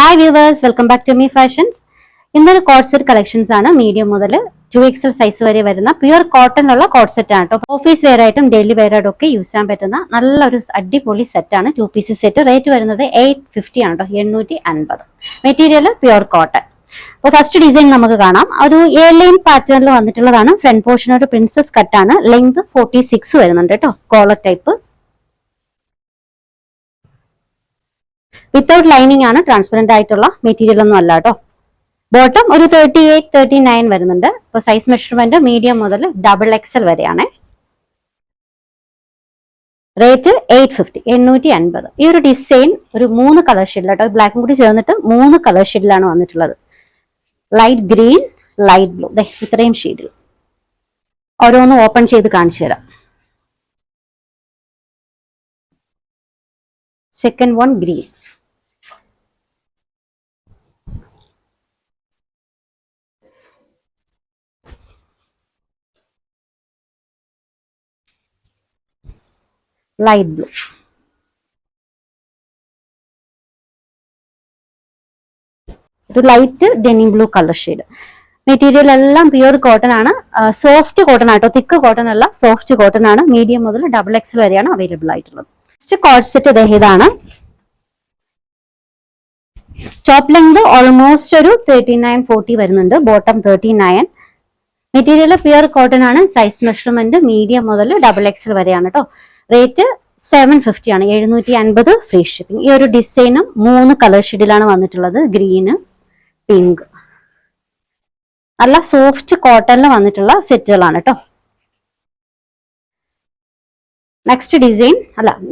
Hi viewers, welcome back to Me Fashions. ഇന്നൊരു coat set collections ആണ്. Medium മുതൽ 2XL size വരെ വരുന്ന പ്യുവർ കോട്ടണിലുള്ള കോട്ട് സെറ്റ് ആണ് കേട്ടോ. ഓഫീസ് വെയർ ആയിട്ടും ഡെയിലി വെയർ ആയിട്ടും ഒക്കെ യൂസ് ചെയ്യാൻ പറ്റുന്ന നല്ലൊരു അടിപൊളി സെറ്റ് ആണ്. 2 പീസസ് സെറ്റ്. റേറ്റ് വരുന്നത് 850 ആണ് കേട്ടോ, 850. Material pure cotton. അപ്പോൾ ഫസ്റ്റ് ഡിസൈൻ നമുക്ക് കാണാം. ഒരു എ ലൈൻ പാറ്റേണിൽ വന്നിട്ടുള്ളതാണ്. ഫ്രണ്ട് പോർഷൻ ഒരു പ്രിൻസസ് കട്ടാണ്. ലെങ്ത് 46 വരുന്നുണ്ട് കേട്ടോ, കോളർ ടൈപ്പ്. വിത്തൗട്ട് ലൈനിങ് ആണ്, ട്രാൻസ്പെറന്റ് ആയിട്ടുള്ള മെറ്റീരിയൽ ഒന്നും അല്ല കേട്ടോ. ബോട്ടം ഒരു 38-39 വരുന്നുണ്ട്. ഇപ്പോൾ സൈസ് മെഷർമെന്റ് മീഡിയം മുതൽ XXL വരെയാണ്. റേറ്റ് 850, 850. ഈ ഒരു ഡിസൈൻ ഒരു 3 കളർ ഷെയ്ഡിൽ കേട്ടോ, ബ്ലാക്കും കൂടി ചേർന്നിട്ട് 3 കളർ ഷെയ്ഡിലാണ് വന്നിട്ടുള്ളത്. ലൈറ്റ് ഗ്രീൻ, ലൈറ്റ് ബ്ലൂ, ഇത്രയും ഷെയ്ഡിൽ. ഓരോന്ന് ഓപ്പൺ ചെയ്ത് കാണിച്ചു തരാം. Second one green, light blue, ഒരു light denim blue colour shade. Material എല്ലാം പ്യുവർ കോട്ടൺ ആണ്. സോഫ്റ്റ് കോട്ടൺ ആട്ടോ, തിക്ക് കോട്ടൺ അല്ല, സോഫ്റ്റ് കോട്ടൺ ആണ്. മീഡിയം മുതൽ XXL വരെയാണ് അവൈലബിൾ ആയിട്ടുള്ളത്. നെക്സ്റ്റ് കോട്ട് സെറ്റ് ഇതാണ്. ടോപ്പ് ലെങ്ത് ഓൾമോസ്റ്റ് ഒരു 39-40 വരുന്നുണ്ട്. ബോട്ടം 39. മെറ്റീരിയൽ പ്യുവർ കോട്ടൺ ആണ്. സൈസ് മെഷർമെന്റ് മീഡിയം മുതൽ XXL വരെയാണ് കേട്ടോ. റേറ്റ് 750 ആണ്, 750 ഫ്രീ ഷിപ്പിംഗ്. ഈ ഒരു ഡിസൈനും 3 കളർ ഷെയ്ഡിലാണ് വന്നിട്ടുള്ളത്. Green, pink. നല്ല സോഫ്റ്റ് കോട്ടണിൽ വന്നിട്ടുള്ള സെറ്റുകളാണ് കേട്ടോ. Next design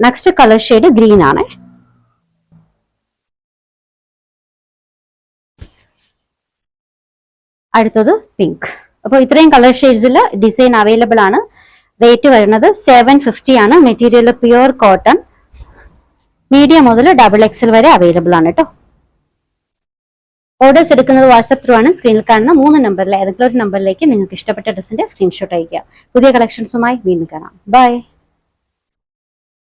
next colour shade green ആണ്. അടുത്തത് പിങ്ക്. അപ്പോൾ ഇത്രയും കളർ ഷെയ്ഡ്സിൽ ഡിസൈൻ അവൈലബിൾ ആണ്. റേറ്റ് വരുന്നത് 750 ആണ്. Material pure cotton. മീഡിയം മുതൽ XXL വരെ അവൈലബിൾ ആണ് കേട്ടോ. ഓർഡേഴ്സ് എടുക്കുന്നത് വാട്സ്ആപ്പ് ത്രൂ ആണ്. സ്ക്രീനിൽ കാണുന്ന 3 നമ്പറിലെ ഏതെങ്കിലും ഒരു നമ്പറിലേക്ക് നിങ്ങൾക്ക് ഇഷ്ടപ്പെട്ട ഡ്രസ്സിന്റെ സ്ക്രീൻഷോട്ട് അയക്കുക. പുതിയ കളക്ഷൻസുമായി വീണ്ടും കാണാം. ബൈ.